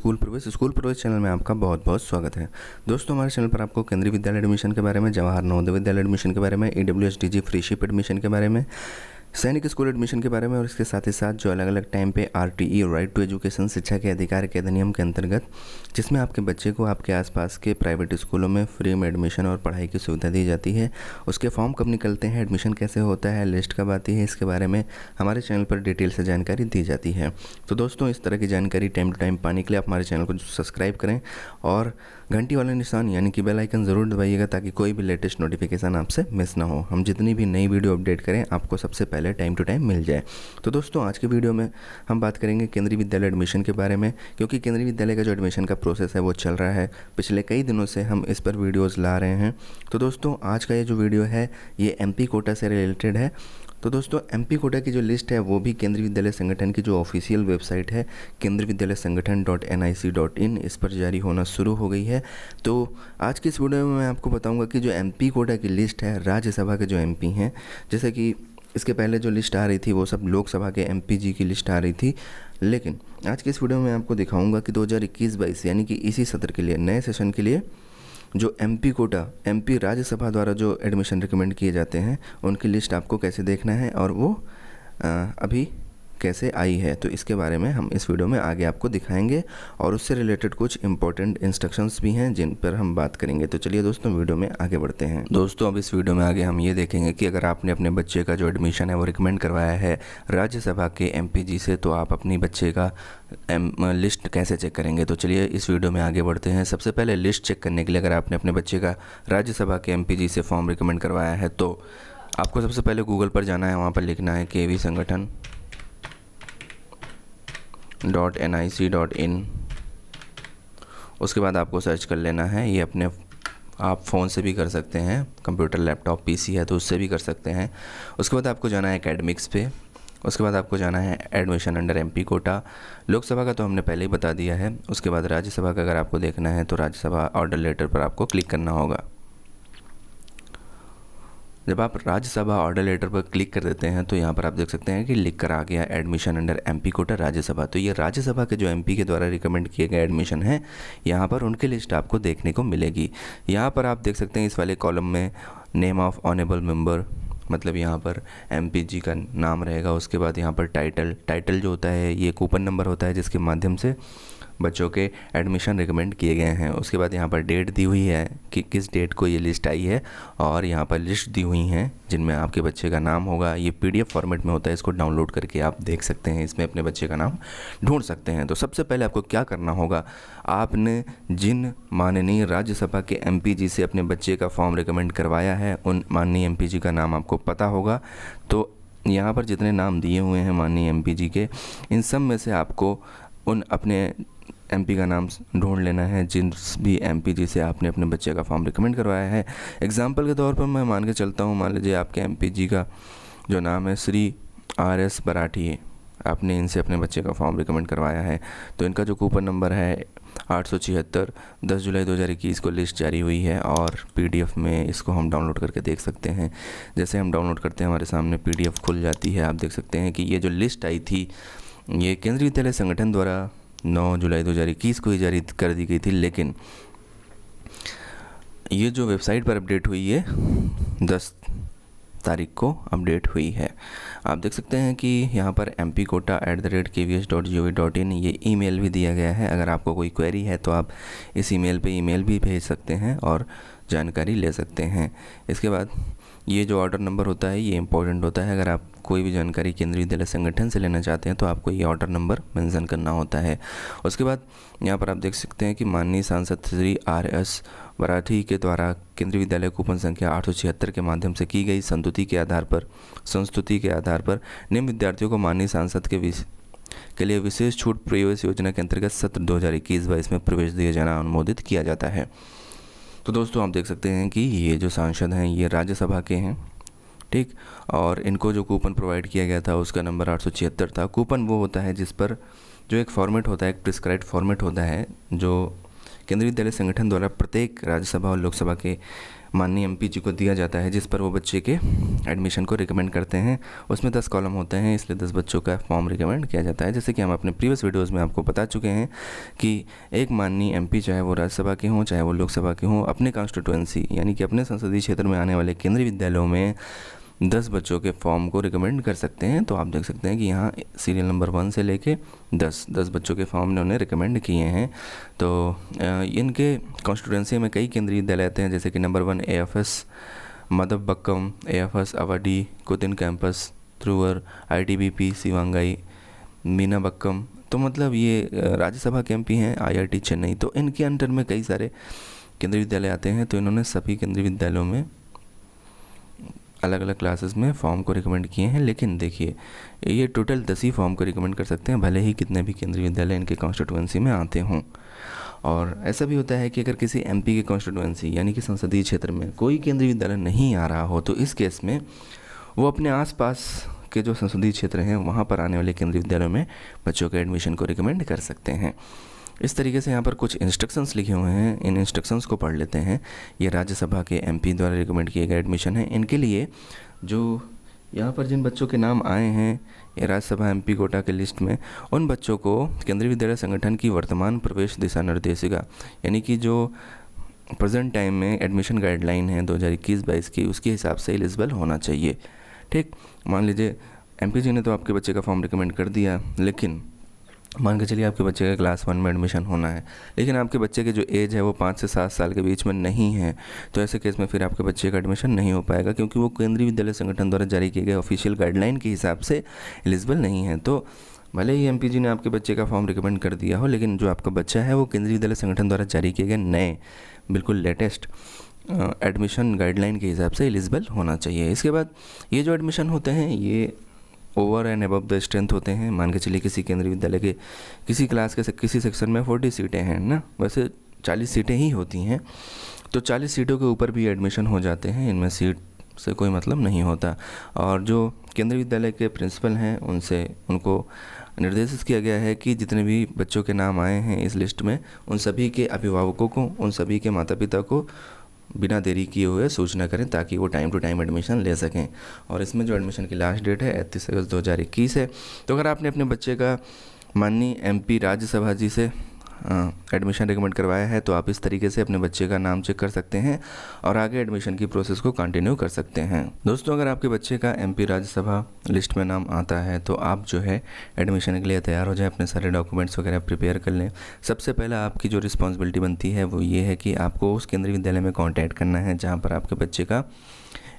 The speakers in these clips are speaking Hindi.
स्कूल प्रवेश चैनल में आपका बहुत बहुत स्वागत है। दोस्तों, हमारे चैनल पर आपको केंद्रीय विद्यालय एडमिशन के बारे में, जवाहर नवोदय विद्यालय एडमिशन के बारे में, EWSDG फ्रीशिप एडमिशन के बारे में, सैनिक स्कूल एडमिशन के बारे में और इसके साथ ही साथ जो अलग अलग टाइम पे RTE राइट टू एजुकेशन शिक्षा के अधिकार के अधिनियम के अंतर्गत जिसमें आपके बच्चे को आपके आसपास के प्राइवेट स्कूलों में फ्री में एडमिशन और पढ़ाई की सुविधा दी जाती है, उसके फॉर्म कब निकलते हैं, एडमिशन कैसे होता है, लिस्ट कब आती है, इसके बारे में हमारे चैनल पर डिटेल से जानकारी दी जाती है। तो दोस्तों, इस तरह की जानकारी टाइम टू टाइम पाने के लिए आप हमारे चैनल को सब्सक्राइब करें और घंटी वाला निशान यानी कि बेल आइकन ज़रूर दबाइएगा ताकि कोई भी लेटेस्ट नोटिफिकेशन आपसे मिस ना हो। हम जितनी भी नई वीडियो अपडेट करें आपको सबसे पहले टाइम टू टाइम मिल जाए। तो दोस्तों, आज के वीडियो में हम बात करेंगे केंद्रीय विद्यालय एडमिशन के बारे में, क्योंकि केंद्रीय विद्यालय का जो एडमिशन का प्रोसेस है वो चल रहा है। पिछले कई दिनों से हम इस पर वीडियोज़ ला रहे हैं। तो दोस्तों, आज का ये जो वीडियो है ये MP कोटा से रिलेटेड है। तो दोस्तों, MP कोटा की जो लिस्ट है वो भी केंद्रीय विद्यालय संगठन की जो ऑफिशियल वेबसाइट है केंद्रीय विद्यालय संगठन .nic.in इस पर जारी होना शुरू हो गई है। तो आज की इस वीडियो में मैं आपको बताऊंगा कि जो MP कोटा की लिस्ट है राज्यसभा के जो MP हैं, जैसे कि इसके पहले जो लिस्ट आ रही थी वो सब लोकसभा के MPG की लिस्ट आ रही थी, लेकिन आज की इस वीडियो में आपको दिखाऊंगा कि 2021-22 यानी कि इसी सत्र के लिए, नए सेशन के लिए जो MP कोटा MP राज्यसभा द्वारा जो एडमिशन रिकमेंड किए जाते हैं उनकी लिस्ट आपको कैसे देखना है और वो अभी कैसे आई है, तो इसके बारे में हम इस वीडियो में आगे आपको दिखाएंगे और उससे रिलेटेड कुछ इंपॉर्टेंट इंस्ट्रक्शंस भी हैं जिन पर हम बात करेंगे। तो चलिए दोस्तों, वीडियो में आगे बढ़ते हैं। दोस्तों, अब इस वीडियो में आगे हम ये देखेंगे कि अगर आपने अपने बच्चे का जो एडमिशन है वो रिकमेंड करवाया है राज्यसभा के MPG से, तो आप अपनी बच्चे का लिस्ट कैसे चेक करेंगे। तो चलिए इस वीडियो में आगे बढ़ते हैं। सबसे पहले लिस्ट चेक करने के लिए अगर आपने अपने बच्चे का राज्यसभा के MPG से फॉर्म रिकमेंड करवाया है तो आपको सबसे पहले गूगल पर जाना है, वहाँ पर लिखना है KV संगठन .nic.in। उसके बाद आपको सर्च कर लेना है। ये अपने आप फ़ोन से भी कर सकते हैं, कंप्यूटर, लैपटॉप, PC है तो उससे भी कर सकते हैं। उसके बाद आपको जाना है एकेडमिक्स पे। उसके बाद आपको जाना है admission under MP quota. Lok Sabha का तो हमने पहले ही बता दिया है। उसके बाद राज्यसभा का अगर आपको देखना है तो राज्यसभा ऑर्डर लेटर पर आपको क्लिक करना होगा। जब आप राज्यसभा ऑर्डर लेटर पर क्लिक कर देते हैं तो यहाँ पर आप देख सकते हैं कि लिख कर आ गया admission under MP quota Rajya Sabha. तो ये राज्यसभा के जो MP के द्वारा रिकमेंड किए गए एडमिशन हैं, यहाँ पर उनकी लिस्ट आपको देखने को मिलेगी। यहाँ पर आप देख सकते हैं इस वाले कॉलम में नेम ऑफ ऑनेबल मेंबर, मतलब यहाँ पर MPG का नाम रहेगा। उसके बाद यहाँ पर टाइटल जो होता है ये कूपन नंबर होता है जिसके माध्यम से बच्चों के एडमिशन रिकमेंड किए गए हैं। उसके बाद यहाँ पर डेट दी हुई है कि किस डेट को ये लिस्ट आई है और यहाँ पर लिस्ट दी हुई हैं जिनमें आपके बच्चे का नाम होगा। ये PDF फॉर्मेट में होता है, इसको डाउनलोड करके आप देख सकते हैं, इसमें अपने बच्चे का नाम ढूंढ सकते हैं। तो सबसे पहले आपको क्या करना होगा, आपने जिन माननीय राज्यसभा के MPG से अपने बच्चे का फॉर्म रिकमेंड करवाया है उन माननीय MPG का नाम आपको पता होगा। तो यहाँ पर जितने नाम दिए हुए हैं माननीय MPG के, इन सब में से आपको उन अपने MP का नाम ढूंढ लेना है जिन भी MPG से आपने अपने बच्चे का फॉर्म रिकमेंड करवाया है। एग्जाम्पल के तौर पर मैं मान के चलता हूँ, मान लीजिए आपके MPG का जो नाम है श्री RS बराठी, आपने इनसे अपने बच्चे का फॉर्म रिकमेंड करवाया है। तो इनका जो कूपन नंबर है 876, 10 जुलाई 2021 को लिस्ट जारी हुई है और PDF में इसको हम डाउनलोड करके देख सकते हैं। जैसे हम डाउनलोड करते हैं हमारे सामने PDF खुल जाती है। आप देख सकते हैं कि ये जो लिस्ट आई थी ये केंद्रीय विद्यालय संगठन द्वारा 9 जुलाई 2021 को ही जारी कर दी गई थी, लेकिन ये जो वेबसाइट पर अपडेट हुई है 10 तारीख को अपडेट हुई है। आप देख सकते हैं कि यहाँ पर mpkota@kvs.gov.in ये ईमेल भी दिया गया है। अगर आपको कोई क्वेरी है तो आप इस ईमेल पे ईमेल भी भेज सकते हैं और जानकारी ले सकते हैं। इसके बाद ये जो ऑर्डर नंबर होता है ये इंपॉर्टेंट होता है। अगर आप कोई भी जानकारी केंद्रीय विद्यालय संगठन से लेना चाहते हैं तो आपको ये ऑर्डर नंबर मेंशन करना होता है। उसके बाद यहाँ पर आप देख सकते हैं कि माननीय सांसद श्री RS बराठी के द्वारा केंद्रीय विद्यालय कूपन संख्या 876 के माध्यम से की गई संस्तुति के आधार पर निम्न विद्यार्थियों को माननीय सांसद के लिए विशेष छूट प्रवेश योजना के अंतर्गत सत्र 2021-22 में प्रवेश दिया जाना अनुमोदित किया जाता है। तो दोस्तों, आप देख सकते हैं कि ये जो सांसद हैं ये राज्यसभा के हैं, ठीक, और इनको जो कूपन प्रोवाइड किया गया था उसका नंबर 876 था। कूपन वो होता है जिस पर जो एक फॉर्मेट होता है, एक प्रिस्क्राइब्ड फॉर्मेट होता है जो केंद्रीय विद्यालय संगठन द्वारा प्रत्येक राज्यसभा और लोकसभा के माननीय एमपी जी को दिया जाता है, जिस पर वो बच्चे के एडमिशन को रिकमेंड करते हैं। उसमें 10 कॉलम होते हैं, इसलिए 10 बच्चों का फॉर्म रिकमेंड किया जाता है। जैसे कि हम अपने प्रीवियस वीडियोस में आपको बता चुके हैं कि एक माननीय एमपी, चाहे वो राज्यसभा के हों चाहे वो लोकसभा के हों, अपने कॉन्स्टिट्यूएंसी यानी कि अपने संसदीय क्षेत्र में आने वाले केंद्रीय विद्यालयों में 10 बच्चों के फॉर्म को रिकमेंड कर सकते हैं। तो आप देख सकते हैं कि यहाँ सीरियल नंबर 1 से लेके 10 बच्चों के फॉर्म उन्होंने रिकमेंड किए हैं। तो इनके कॉन्स्टिट्यूएंसी में कई केंद्रीय विद्यालय आते हैं, जैसे कि number 1 AFS Madambakkam, AFS Avadi, कुतिन कैंपस, थ्रूअर, ITBP शिवांगाई, मीनाबक्कम। तो मतलब ये राज्यसभा के एमपी हैं, IIT चेन्नई। तो इनके अंडर में कई सारे केंद्रीय विद्यालय आते हैं। तो इन्होंने सभी केंद्रीय विद्यालयों में अलग अलग क्लासेस में फॉर्म को रिकमेंड किए हैं। लेकिन देखिए, ये टोटल 10 ही फॉर्म को रिकमेंड कर सकते हैं, भले ही कितने भी केंद्रीय विद्यालय इनके कॉन्स्टिट्यूएंसी में आते हों। और ऐसा भी होता है कि अगर किसी एमपी के कॉन्स्टिट्यूएंसी यानी कि संसदीय क्षेत्र में कोई केंद्रीय विद्यालय नहीं आ रहा हो, तो इस केस में वो अपने आसपास के जो संसदीय क्षेत्र हैं वहाँ पर आने वाले केंद्रीय विद्यालयों में बच्चों के एडमिशन को रिकमेंड कर सकते हैं। इस तरीके से यहाँ पर कुछ इंस्ट्रक्शंस लिखे हुए हैं, इन इंस्ट्रक्शंस को पढ़ लेते हैं। ये राज्यसभा के एमपी द्वारा रिकमेंड किए गए एडमिशन है। इनके लिए जो यहाँ पर जिन बच्चों के नाम आए हैं ये राज्यसभा एमपी कोटा के लिस्ट में, उन बच्चों को केंद्रीय विद्यालय संगठन की वर्तमान प्रवेश दिशा निर्देशिका यानी कि जो प्रेजेंट टाइम में एडमिशन गाइडलाइन है 2021-22 की, उसके हिसाब से एलिजिबल होना चाहिए। ठीक, मान लीजिए एमपी जी ने तो आपके बच्चे का फॉर्म रिकमेंड कर दिया, लेकिन मान के चलिए आपके बच्चे का क्लास 1 में एडमिशन होना है, लेकिन आपके बच्चे की जो एज है वो 5 से 7 साल के बीच में नहीं है। तो ऐसे केस में फिर आपके बच्चे का एडमिशन नहीं हो पाएगा, क्योंकि वो केंद्रीय विद्यालय संगठन द्वारा जारी किए गए ऑफिशियल गाइडलाइन के हिसाब से एलिजिबल नहीं है। तो भले ही एमपी जी ने आपके बच्चे का फॉर्म रिकमेंड कर दिया हो, लेकिन जो आपका बच्चा है वो केंद्रीय विद्यालय संगठन द्वारा जारी किए गए नए बिल्कुल लेटेस्ट एडमिशन गाइडलाइन के हिसाब से एलिजिबल होना चाहिए। इसके बाद ये जो एडमिशन होते हैं ये over and above the strength होते हैं। मान के चलिए किसी केंद्रीय विद्यालय के किसी क्लास के किसी सेक्शन में 40 सीटें हैं ना, वैसे 40 सीटें ही होती हैं, तो 40 सीटों के ऊपर भी एडमिशन हो जाते हैं। इनमें सीट से कोई मतलब नहीं होता। और जो केंद्रीय विद्यालय के प्रिंसिपल हैं उनको निर्देशित किया गया है कि जितने भी बच्चों के नाम आए हैं इस लिस्ट में, उन सभी के अभिभावकों को, उन सभी के माता पिता को बिना देरी किए हुए सूचना करें, ताकि वो टाइम टू टाइम एडमिशन ले सकें। और इसमें जो एडमिशन की लास्ट डेट है 31 अगस्त 2021 है। तो अगर आपने अपने बच्चे का माननीय एमपी राज्यसभा जी से एडमिशन रिकमेंड करवाया है, तो आप इस तरीके से अपने बच्चे का नाम चेक कर सकते हैं और आगे एडमिशन की प्रोसेस को कंटिन्यू कर सकते हैं। दोस्तों, अगर आपके बच्चे का एमपी राज्यसभा लिस्ट में नाम आता है तो आप जो है एडमिशन के लिए तैयार हो जाएं, अपने सारे डॉक्यूमेंट्स वगैरह प्रिपेयर कर लें। सबसे पहला आपकी जो रिस्पॉन्सिबिलिटी बनती है वो ये है कि आपको उस केंद्रीय विद्यालय में कॉन्टैक्ट करना है जहाँ पर आपके बच्चे का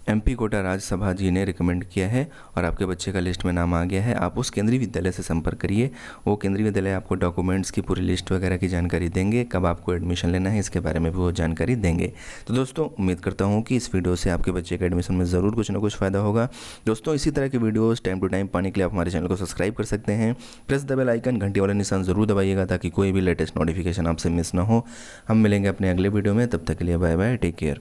एमपी कोटा राज्यसभा जी ने रिकमेंड किया है और आपके बच्चे का लिस्ट में नाम आ गया है। आप उस केंद्रीय विद्यालय से संपर्क करिए। वो केंद्रीय विद्यालय आपको डॉक्यूमेंट्स की पूरी लिस्ट वगैरह की जानकारी देंगे, कब आपको एडमिशन लेना है इसके बारे में भी वो जानकारी देंगे। तो दोस्तों, उम्मीद करता हूँ कि इस वीडियो से आपके बच्चे का एडमिशन में ज़रूर कुछ ना कुछ फ़ायदा होगा। दोस्तों, इसी तरह की वीडियोज़ टाइम टू टाइम पाने के लिए आप हमारे चैनल को सब्सक्राइब कर सकते हैं। प्रेस द बेल आइकन, घंटी वाला निशान ज़रूर दबाइएगा ताकि कोई भी लेटेस्ट नोटिफिकेशन आपसे मिस ना हो। हम मिलेंगे अपने अगले वीडियो में, तब तक के लिए बाय बाय, टेक केयर।